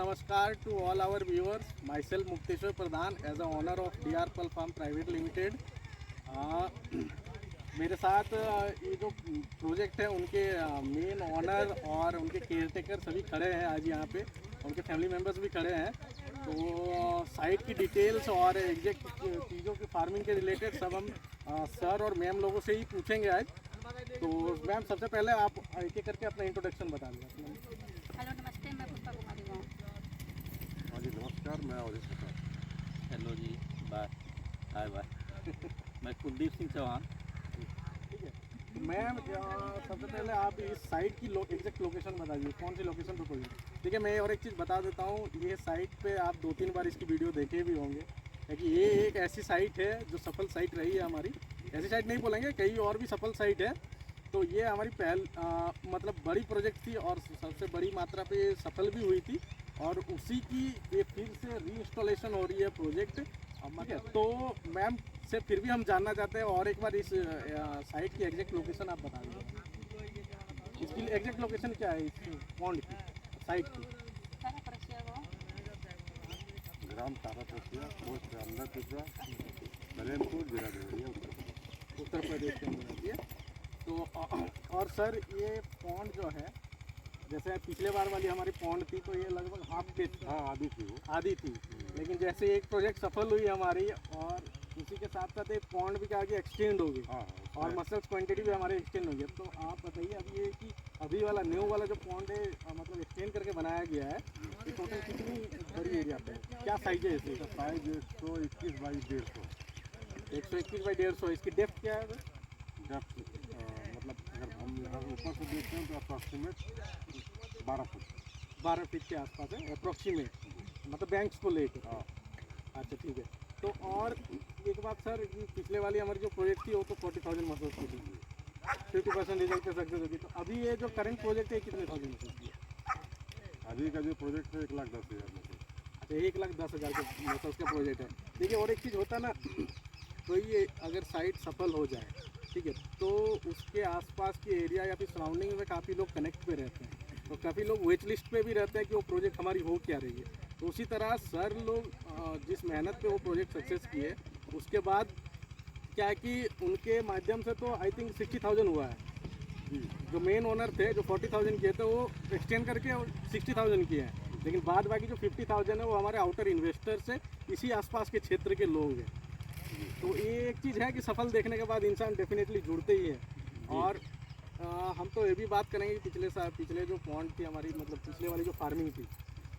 namaskar to all our viewers. Myself Mukteshwar Pradhan as a owner of DR Pearl Farm Private Limited. मेरे साथ ये जो project है उनके मेन ऑनर और उनके केयरटेकर सभी खड़े हैं आज यहाँ पे, उनके फैमिली मेम्बर्स भी खड़े हैं। तो साइट की डिटेल्स और एग्जैक्ट चीज़ों की फार्मिंग के रिलेटेड सब हम सर और मैम लोगों से ही पूछेंगे आज। तो मैम सबसे पहले आप एक एक करके अपना इंट्रोडक्शन बता दें। हेलो नमस्ते, मैं पुष्पा कुमारी हूँ। हाँ जी नमस्कार, मैं अवधेश प्रसाद। हेलो जी, बाय बाय मैं कुलदीप सिंह चौहान। ठीक है, तो मैम सबसे पहले आप इस साइट की एग्जैक्ट लोकेशन बता दीजिए, कौन सी लोकेशन पर खोली। ठीक है, मैं और एक चीज़ बता देता हूँ, ये साइट पे आप 2-3 बार इसकी वीडियो देखे भी होंगे, क्योंकि ये एक ऐसी साइट है जो सफल साइट रही है हमारी। ऐसी साइट नहीं बोलेंगे, कई और भी सफल साइट है। तो ये हमारी मतलब बड़ी प्रोजेक्ट थी और सबसे बड़ी मात्रा पे सफल भी हुई थी, और उसी की ये फिर से रीइंस्टॉलेशन हो रही है प्रोजेक्ट। ठीक है, तो मैम से फिर भी हम जानना चाहते हैं और एक बार इस साइट की एग्जैक्ट लोकेशन आप बता दीजिए। इसकी एग्जैक्ट लोकेशन क्या है इस पॉन्ड की, साइट की? ग्राम तारापुर, पोस्ट अमदापुर, बलेमपुर, जिला देवरिया, उत्तर प्रदेश के अंदर आती है। तो और सर ये पॉन्ड जो है, जैसे पिछले बार वाली हमारी पॉन्ड थी तो ये लगभग हाफ पे थी। हाँ आधी थी वो, आधी थी। लेकिन जैसे एक प्रोजेक्ट सफल हुई हमारी और उसी के साथ साथ एक पॉन्ड भी आगे एक्सटेंड हो गई। हाँ और मसल्स क्वांटिटी भी हमारे एक्सटेंड हो गई। तो आप बताइए अभी ये कि अभी वाला न्यू वाला जो पॉन्ड है मतलब एक्सटेंड करके बनाया गया है, ये टोटल कितनी बड़ी एरिया पे है? क्या साइज है इसकी? Size 121 by 150। 121 बाई 150। इसकी डेप्थ क्या है? डेप्थ मतलब अगर हम यहाँ ऊपर से देखते हैं तो अप्रॉक्सीमेट 12 फुट। 12 फीट के आसपास है अप्रॉक्सीमेट, मतलब बैंक्स को लेकर। हाँ अच्छा ठीक है। तो और एक बात सर, कि पिछले वाली हमारी जो प्रोजेक्ट थी वो तो 40,000 मसल्स की थी, 50% रिजल्ट पे सक्सेस होगी। तो अभी ये जो करंट प्रोजेक्ट है कितने थाउजेंड मसल्स की है? अभी का जो प्रोजेक्ट है 1,10,000 में। अच्छा 1,10,000 के मसल्स का प्रोजेक्ट है। देखिए और एक चीज़ होता ना, तो ये अगर साइट सफल हो जाए, ठीक है, तो उसके आसपास के एरिया या फिर सराउंडिंग में काफ़ी लोग कनेक्ट पे रहते हैं, तो काफ़ी लोग वेट लिस्ट पे भी रहते हैं कि वो प्रोजेक्ट हमारी हो क्या रही है। तो उसी तरह सर लोग जिस मेहनत पे वो प्रोजेक्ट सक्सेस किए, उसके बाद क्या है कि उनके माध्यम से तो आई थिंक 60,000 हुआ है। जो मेन ओनर थे जो 40,000 किए थे वो एक्सटेंड करके 60,000 किए हैं, लेकिन बाद बाकी जो 50,000 है वो हमारे आउटर इन्वेस्टर से इसी आसपास के क्षेत्र के लोग हैं। तो ये एक चीज़ है कि सफल देखने के बाद इंसान डेफिनेटली जुड़ते ही है। और हम तो ये भी बात करेंगे कि पिछले जो पॉन्ड थी हमारी, मतलब पिछले वाली जो फार्मिंग थी,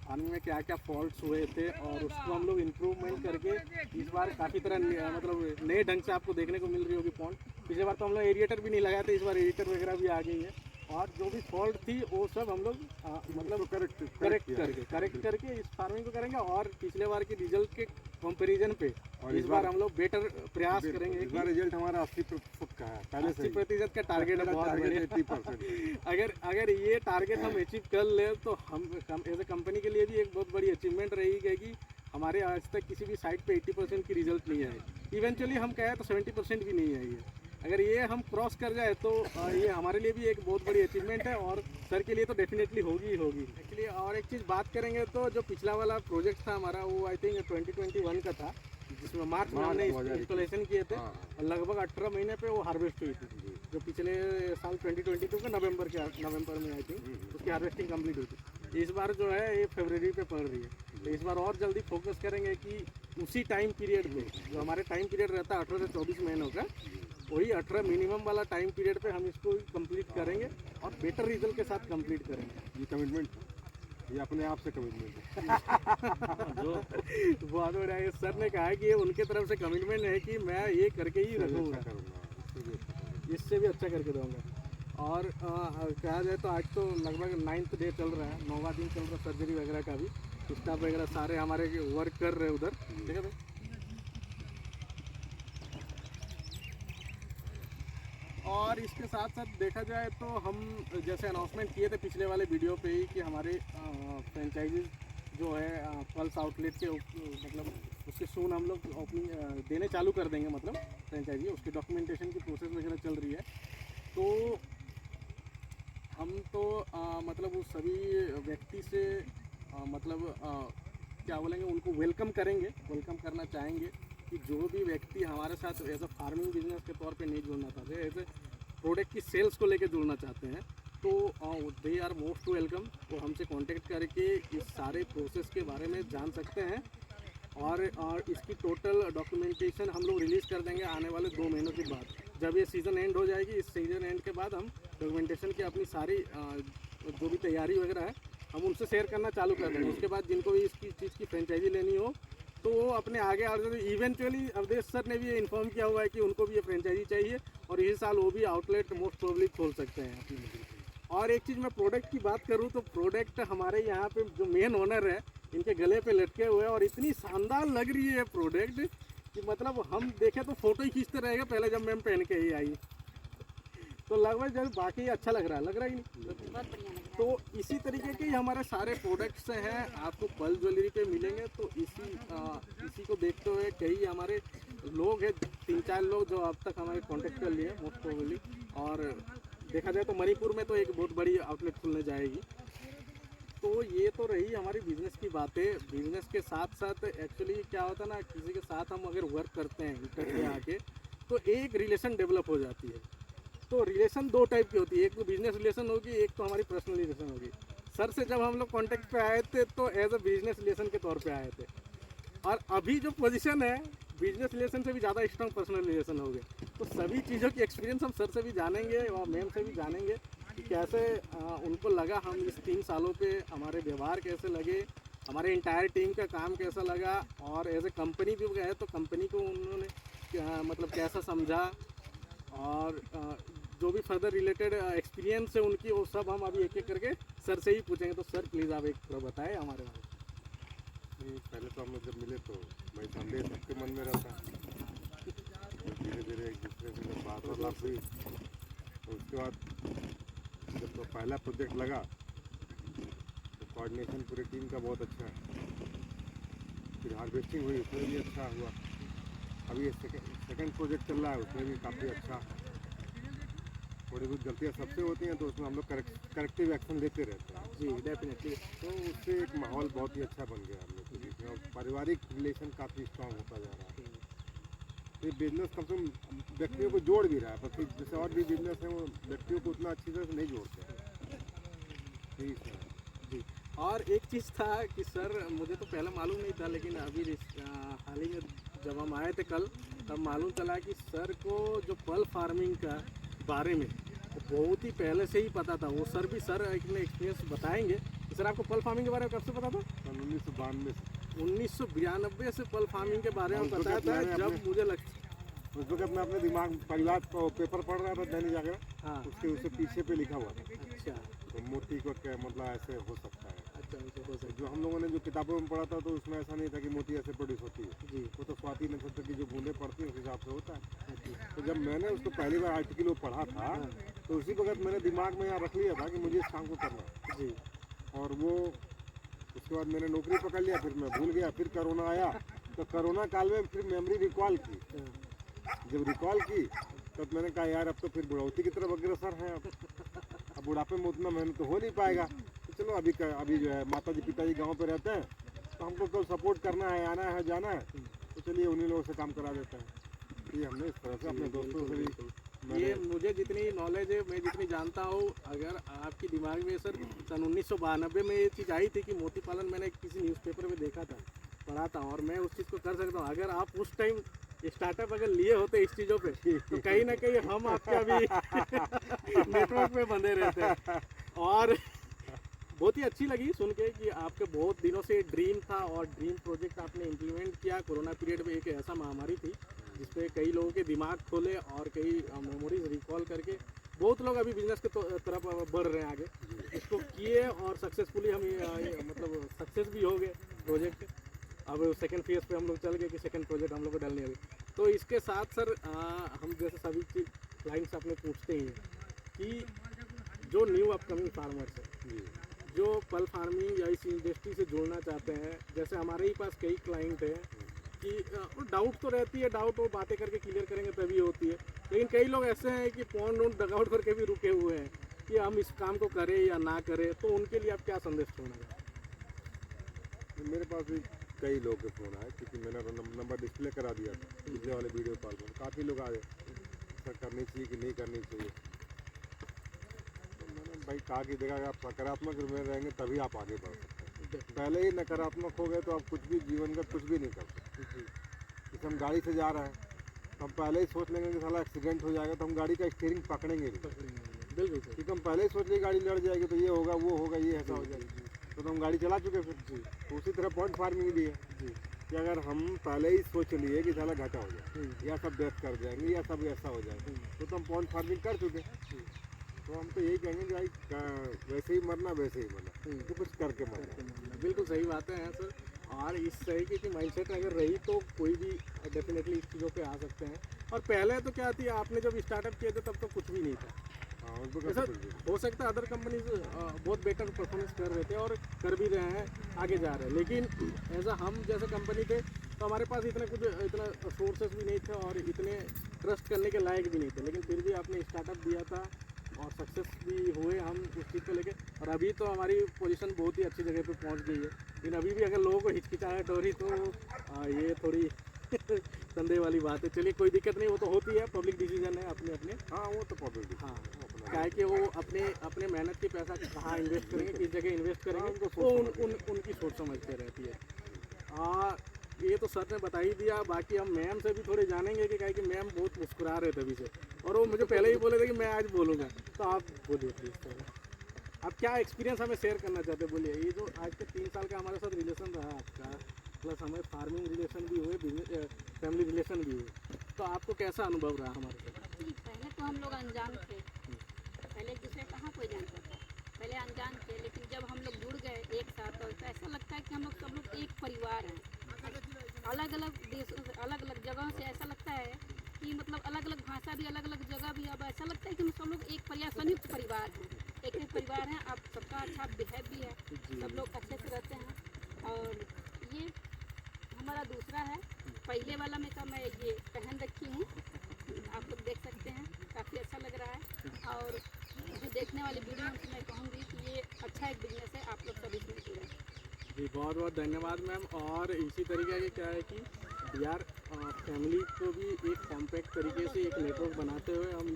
फार्मिंग में क्या क्या फॉल्ट्स हुए थे और उसको हम लोग इम्प्रूवमेंट करके इस बार काफ़ी तरह मतलब नए ढंग से आपको देखने को मिल रही होगी पॉन्ड। पिछले बार तो हम लोग एरिएटर भी नहीं लगाए थे, इस बार एरिएटर वगैरह भी आ गई है, और जो भी फॉल्ट थी वो सब हम लोग मतलब करेक्ट करके इस फार्मिंग को करेंगे। और पिछले बार के रिजल्ट के कंपैरिजन पे और इस बार हम लोग बेटर प्रयास करेंगे। इस बार रिजल्ट हमारा 80% का है, पहले से 80% का टारगेट है, बहुत बढ़िया। 80%। अगर ये टारगेट हम अचीव कर ले तो हम एज ए कंपनी के लिए भी एक बहुत बड़ी अचीवमेंट रहेगी कि हमारे आज तक किसी भी साइट पे 80% की रिजल्ट नहीं आई। इवेंचुअली हम कहें तो 70% भी नहीं आई है। अगर ये हम क्रॉस कर जाए तो ये हमारे लिए भी एक बहुत बड़ी अचीवमेंट है, और सर के लिए तो डेफिनेटली होगी ही होगी। एक्चुअली और एक चीज़ बात करेंगे तो जो पिछला वाला प्रोजेक्ट था हमारा वो आई थिंक 2021 का था, जिसमें मार्च में हमने इंस्टॉलेशन किए थे, और लगभग 18 महीने पे वो हार्वेस्ट हुई थी। जो पिछले साल 2022 के नवंबर में आई थिंक उसकी हार्वेस्टिंग कंप्लीट हुई थी। इस बार जो है ये फरवरी पे पड़ रही है। तो इस बार और जल्दी फोकस करेंगे कि उसी टाइम पीरियड में, जो हमारे टाइम पीरियड रहता है 18 से 24 महीनों का, वही 18 मिनिमम वाला टाइम पीरियड पे हम इसको कंप्लीट करेंगे और बेटर रिजल्ट के साथ कंप्लीट करेंगे। ये कमिटमेंट, ये अपने आप से कमिटमेंट है। जो बहुत बढ़िया है, सर ने कहा कि ये उनके तरफ से कमिटमेंट है कि मैं ये करके ही रखूँगा, इससे भी अच्छा करके दूँगा। और कहा जाए तो आज तो लगभग 9th डे चल रहा है, 9वां दिन चल रहा है सर्जरी वगैरह का भी। स्टाफ वगैरह सारे हमारे वर्क कर रहे हैं उधर, ठीक है भाई। और इसके साथ साथ देखा जाए तो हम जैसे अनाउंसमेंट किए थे पिछले वाले वीडियो पे ही कि हमारे फ्रेंचाइजीज जो है पल्स आउटलेट के मतलब उसके सून हम लोग ओपनिंग देने चालू कर देंगे, मतलब फ्रेंचाइजी उसकी डॉक्यूमेंटेशन की प्रोसेस वगैरह चल रही है। तो हम तो मतलब उस सभी व्यक्ति से मतलब क्या बोलेंगे, उनको वेलकम करेंगे, वेलकम करना चाहेंगे कि जो भी व्यक्ति हमारे साथ एज अ फार्मिंग बिजनेस के तौर पे नहीं जुड़ना चाहते, एज ए प्रोडक्ट की सेल्स को लेके जुड़ना चाहते हैं, तो दे आर मोस्ट वेलकम। वो हमसे कांटेक्ट करके इस सारे प्रोसेस के बारे में जान सकते हैं। और इसकी टोटल डॉक्यूमेंटेशन हम लोग रिलीज़ कर देंगे आने वाले 2 महीनों के बाद, जब ये सीज़न एंड हो जाएगी। इस सीज़न एंड के बाद हम डॉक्यूमेंटेशन की अपनी सारी जो भी तैयारी वगैरह है हम उनसे शेयर करना चालू कर देंगे। उसके बाद जिनको भी इसकी चीज़ की फ्रेंचाइजी लेनी हो तो वो अपने आगे इवेंचुअली अवधेश सर ने भी ये इन्फॉर्म किया हुआ है कि उनको भी ये फ्रेंचाइजी चाहिए और इस साल वो भी आउटलेट मोस्ट प्रोबेबली खोल सकते हैं अपनी। और एक चीज़ मैं प्रोडक्ट की बात करूँ तो प्रोडक्ट हमारे यहाँ पे जो मेन ओनर है इनके गले पे लटके हुए हैं और इतनी शानदार लग रही है प्रोडक्ट कि मतलब हम देखें तो फ़ोटो ही खींचते रहेंगे पहले जब मैम पहन के ही आई। तो लगभग जब बाकी अच्छा लग रहा है कि नहीं? बहुत बढ़िया लग रहा है। तो इसी तरीके के ही हमारे सारे प्रोडक्ट्स हैं आपको पल ज्वेलरी पे मिलेंगे। तो इसी को देखते हुए कई हमारे लोग हैं, 3-4 लोग जो अब तक हमारे कांटेक्ट कर लिए मोस्ट प्रोबेबली। और देखा जाए तो मणिपुर में तो एक बहुत बड़ी आउटलेट खुलने जाएगी। तो ये तो रही हमारी बिज़नेस की बातें। बिज़नेस के साथ साथ एक्चुअली क्या होता है ना, किसी के साथ हम अगर वर्क करते हैं इकट्ठे आके तो एक रिलेशन डेवलप हो जाती है। तो रिलेशन 2 टाइप की होती है, एक तो बिजनेस रिलेशन होगी, एक तो हमारी पर्सनल रिलेशन होगी। सर से जब हम लोग कांटेक्ट पे आए थे तो एज अ बिजनेस रिलेशन के तौर पे आए थे, और अभी जो पोजीशन है बिजनेस रिलेशन से भी ज़्यादा स्ट्रॉन्ग पर्सनल रिलेशन हो गए। तो सभी चीज़ों की एक्सपीरियंस हम सर से भी जानेंगे और मैम से भी जानेंगे कि कैसे उनको लगा, हम इस 3 सालों पे हमारे व्यवहार कैसे लगे, हमारे इंटायर टीम का काम कैसा लगा, और एज ए कंपनी भी गए तो कंपनी को उन्होंने मतलब कैसा समझा, और जो भी फर्दर रिलेटेड एक्सपीरियंस है उनकी वो सब हम अभी एक एक करके सर से ही पूछेंगे। तो सर प्लीज़ आप एक बताएं हमारे बारे में। पहले तो हम लोग जब मिले तो भाई संदेश सबके मन में रहता है, धीरे धीरे एक दूसरे से जब वार्तालाप हुई तो उसके बाद जब तो पहला प्रोजेक्ट लगा तो कोऑर्डिनेशन पूरी टीम का बहुत अच्छा है। फिर हार्वेस्टिंग हुई उसमें भी अच्छा हुआ। अभी ये सेकंड प्रोजेक्ट चल रहा है उसमें भी काफ़ी अच्छा। थोड़ी बहुत गलतियाँ सबसे होती हैं तो उसमें हम लोग करेक्टिव एक्शन लेते रहते हैं। जी डेफिनेटली। तो उससे एक माहौल बहुत ही अच्छा बन गया हम लोग के बीच में और पारिवारिक रिलेशन काफ़ी स्ट्रांग होता जा रहा है। ये बिजनेस कम से कम व्यक्तियों को जोड़ भी रहा है, पर जैसे और भी बिजनेस है वो व्यक्तियों को उतना अच्छी तरह से नहीं जोड़ते हैं। ठीक है जी। और एक चीज़ था कि सर मुझे तो पहले मालूम नहीं था, लेकिन अभी हाल ही में जब हम आए थे कल तब मालूम चला कि सर को जो पल फार्मिंग का बारे में तो बहुत ही पहले से ही पता था। वो सर भी सर अपने एक्सपीरियंस बताएंगे। सर आपको पल फार्मिंग के बारे में कब से पता था? 1992 से पल फार्मिंग के बारे में पता था। जब मुझे उस वक्त मैं अपने दिमाग परिवार को पेपर पढ़ रहा था दैनिक जागरण, हाँ उसके पीछे पे लिखा हुआ था। अच्छा तो मोती को क्या मतलब ऐसे हो सकता है। अच्छा ऐसे हो सकता जो हम लोगों ने जो किताबों में पढ़ा था तो उसमें ऐसा नहीं था कि मोती ऐसे प्रोड्यूस होती है। जी। वो तो स्वाति नक्षत्र की जो बूंदें पड़ती हैं उस हिसाब से होता है। तो जब मैंने उसको पहली बार आर्टिकल वो पढ़ा था तो उसी वक्त मैंने दिमाग में यहाँ रख लिया था कि मुझे इस काम को करना है। जी। और वो उसके बाद मैंने नौकरी पकड़ लिया, फिर मैं भूल गया। फिर कोरोना आया तो कोरोना काल में फिर मेमोरी रिकॉल की। जब रिकॉल की तब मैंने कहा यार अब तो फिर बुढ़ौती की तरफ अग्रसर हैं। अब बुढ़ापे में उतना मेहनत तो हो नहीं पाएगा, तो चलो अभी जो है माता जी पिताजी गाँव पे रहते हैं तो हमको कल सपोर्ट करना है, आना है, जाना है, तो चलिए उन्हीं लोगों से काम करा देते हैं। ये हमने इस तरह से अपने दोस्तों से भी ये मुझे जितनी नॉलेज है, मैं जितनी जानता हूँ, अगर आपके दिमाग में सर सन 1992 में ये चीज़ आई थी कि मोती पालन मैंने किसी न्यूज़पेपर में देखा था, पढ़ा था, और मैं उस चीज़ को कर सकता हूँ। अगर आप उस टाइम स्टार्टअप अगर लिए होते इस चीज़ों पे तो कहीं ना कहीं हम आपके अभी नेटवर्क में बंधे रहते। और बहुत ही अच्छी लगी सुन के कि आपके बहुत दिनों से ड्रीम था और ड्रीम प्रोजेक्ट आपने इम्प्लीमेंट किया। कोरोना पीरियड में एक ऐसा महामारी थी जिसपे कई लोगों के दिमाग खोले और कई मेमोरीज रिकॉल करके बहुत लोग अभी बिजनेस के तरफ बढ़ रहे हैं आगे। इसको किए और सक्सेसफुली हम मतलब सक्सेस भी हो गए प्रोजेक्ट। अब सेकंड फेज पे हम लोग चल गए कि सेकंड प्रोजेक्ट हम लोग को डालने अभी। तो इसके साथ सर हम जैसे सभी चीज क्लाइंट्स अपने पूछते ही हैं कि जो न्यू अपकमिंग फार्मर्स है जो पल फार्मिंग या इस इंडस्ट्री से जुड़ना चाहते हैं, जैसे हमारे ही पास कई क्लाइंट हैं कि डाउट तो रहती है, डाउट वो बातें करके क्लियर करेंगे तभी होती है, लेकिन कई लोग ऐसे हैं कि पॉन्ड वोन्ड डगआउट करके भी रुके हुए हैं कि हम इस काम को करें या ना करें। तो उनके लिए आप क्या संदेश छोड़ेंगे? मेरे पास भी कई लोग के फ़ोन आए क्योंकि मैंने नंबर डिस्प्ले करा दिया था पिछले वाले वीडियो कॉल में। काफ़ी लोग आए सर करनी चाहिए कि नहीं करनी चाहिए। तो मैंने भाई कहा कि देखा अगर आप सकारात्मक में रहेंगे तभी आप आगे बढ़ सकते हैं। पहले ही नकारात्मक हो गए तो आप कुछ भी जीवन का कुछ भी नहीं कर सकते। जैसे हम गाड़ी से जा रहे हैं तो हम पहले ही सोच लेंगे कि साला एक्सीडेंट हो जाएगा तो हम गाड़ी का स्टीयरिंग पकड़ेंगे नहीं। बिल्कुल सही। क्योंकि हम पहले ही सोच लेंगे गाड़ी लड़ जाएगी तो ये होगा वो होगा ये ऐसा हो जाएगा तो हम गाड़ी चला चुके फिर। जी तो उसी तरह पॉइंट फार्मिंग भी है जी कि अगर हम पहले ही सोच लिए कि साला घाटा हो जाए या सब डेथ कर जाएंगे या सब ऐसा हो जाए तो हम पॉइंट फार्मिंग कर चुके। तो हम तो यही कहेंगे कि भाई वैसे ही मरना वैसे ही मरना तो कुछ करके मरना। बिल्कुल सही बातें हैं सर। और इस तरीके की माइंडसेट अगर रही तो कोई भी डेफिनेटली इस चीज़ों पे आ सकते हैं। और पहले तो क्या थी, आपने जब स्टार्टअप किए थे तब तो कुछ भी नहीं था। हाँ उसको ऐसा कैसे कुछ भी हो सकता है अदर कंपनीज बहुत बेटर परफॉर्मेंस कर रहे थे और कर भी रहे हैं, आगे जा रहे हैं, लेकिन ऐसा हम जैसे कंपनी थे तो हमारे पास इतना सोर्सेस भी नहीं थे और इतने ट्रस्ट करने के लायक भी नहीं थे, लेकिन फिर भी आपने स्टार्टअप दिया था और सक्सेस भी हुए हम उस चीज़ को लेके। और अभी तो हमारी पोजीशन बहुत ही अच्छी जगह पे पहुंच गई है। लेकिन अभी भी अगर लोगों को हिचकिचाहट हो रही तो ये थोड़ी संदेह वाली बात है। चलिए कोई दिक्कत नहीं, वो तो होती है, पब्लिक डिसीजन है अपने अपने। हाँ वो तो पब्लिक हाँ क्या है कि वो अपने मेहनत की पैसा कहाँ इन्वेस्ट करेंगे, किस जगह इन्वेस्ट करेंगे, वो उनकी सोच समझ के रहती है। ये तो सर ने बता ही दिया। बाकी हम मैम से भी थोड़े जानेंगे कि क्या है कि मैम बहुत मुस्कुरा रहे थे अभी से और वो मुझे पहले ही बोले थे कि मैं आज बोलूँगा। तो आप बोलिए प्लीज़ सर, आप क्या एक्सपीरियंस हमें शेयर करना चाहते हैं, बोलिए। ये जो आज के 3 साल का हमारे साथ रिलेशन रहा आपका, प्लस हमें फार्मिंग रिलेशन भी हुए, बिजनेस फैमिली रिलेशन भी हुए, तो आपको कैसा अनुभव रहा हमारे साथ? जी, पहले तो हम लोग अनजान थे, पहले एक दूसरे कहाँ कोई जानता था, पहले अनजान थे, लेकिन जब हम लोग जुड़ गए एक साथ तो ऐसा लगता है कि हम लोग सब लोग एक परिवार हैं। अलग अलग देशों से, अलग अलग जगहों से ऐसा लगता है कि मतलब अलग अलग भाषा भी, अलग अलग जगह भी, अब ऐसा लगता है कि हम सब लोग एक परिवार, संयुक्त परिवार हैं, एक परिवार हैं। अब सबका अच्छा बिहेव भी है, सब लोग अच्छे से रहते हैं। और ये हमारा दूसरा है, पहले वाला में का मैं ये पहन रखी हूँ, आप लोग देख सकते हैं, काफ़ी अच्छा लग रहा है। और जो देखने वाली वीडियो में मैं कहूँगी कि ये अच्छा एक बिजनेस है, आप लोग सभी इसमें जुड़े। जी बहुत बहुत धन्यवाद मैम। और इसी तरीके के क्या है कि यार फैमिली को भी एक कॉम्पैक्ट तरीके से एक नेटवर्क बनाते हुए हम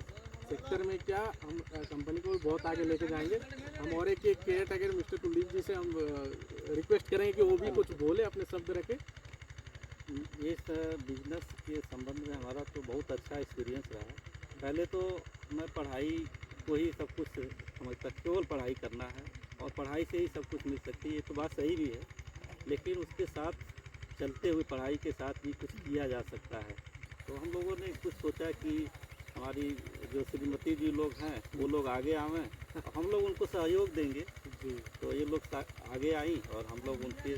सेक्टर में क्या हम कंपनी को भी बहुत आगे लेके जाएंगे। हम और एक केयर टेकर मिस्टर कुलदीप जी से हम रिक्वेस्ट करेंगे कि वो भी कुछ बोले, अपने शब्द रखें। इस बिजनेस के संबंध में हमारा तो बहुत अच्छा एक्सपीरियंस रहा। पहले तो मैं पढ़ाई को ही सब कुछ समझता, केवल पढ़ाई करना है और पढ़ाई से ही सब कुछ मिल सकती है, ये तो बात सही भी है, लेकिन उसके साथ चलते हुए पढ़ाई के साथ भी कुछ किया जा सकता है। तो हम लोगों ने कुछ सोचा कि हमारी जो श्रीमती जी लोग हैं वो लोग आगे आवें, हम लोग उनको सहयोग देंगे जी। तो ये लोग आगे आई और हम लोग उनके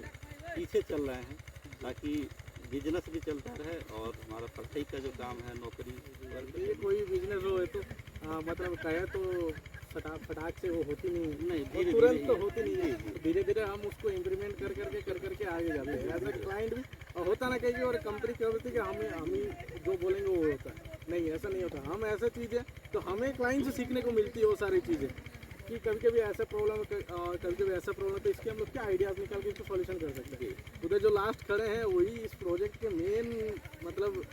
पीछे चल रहे हैं ताकि बिजनेस भी चलता रहे और हमारा पढ़ाई का जो काम है, नौकरी ये कोई बिजनेस हो तो मतलब कहे तो फटाक से वो होती नहीं, धीरे तुरंत तो होती नहीं है, धीरे धीरे हम उसको इंप्लीमेंट कर करके आगे जाते हैं। एज ए क्लाइंट भी और होता ना कहीं और कंपनी क्या होती है कि हम ही जो बोलेंगे वो होता है, नहीं ऐसा नहीं होता। हम ऐसा चीज़ है तो हमें क्लाइंट से सीखने को मिलती है वो सारी चीज़ें कि कभी कभी ऐसा प्रॉब्लम कभी कभी ऐसा प्रॉब्लम तो इसके हम लोग क्या आइडियाज़ निकाल के इसको सॉल्यूशन कर सकते हैं। उधर जो लास्ट खड़े हैं वही इस प्रोजेक्ट के मेन मतलब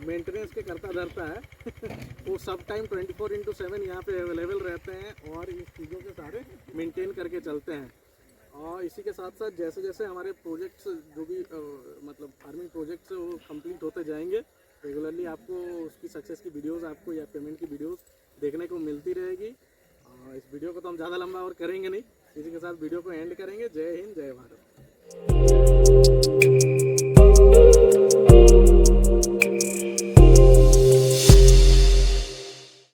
मेंटेनेंस के करता धरता है वो सब टाइम 24/7 यहाँ पे अवेलेबल रहते हैं और इस चीज़ों के सारे मेंटेन करके चलते हैं। और इसी के साथ साथ जैसे जैसे हमारे प्रोजेक्ट्स जो भी मतलब फार्मिंग प्रोजेक्ट्स वो कंप्लीट होते जाएंगे, रेगुलरली आपको उसकी सक्सेस की वीडियोस आपको या पेमेंट की वीडियोस देखने को मिलती रहेगी। इस वीडियो को तो हम ज़्यादा लंबा और करेंगे नहीं, इसी के साथ वीडियो को एंड करेंगे। जय हिंद, जय भारत।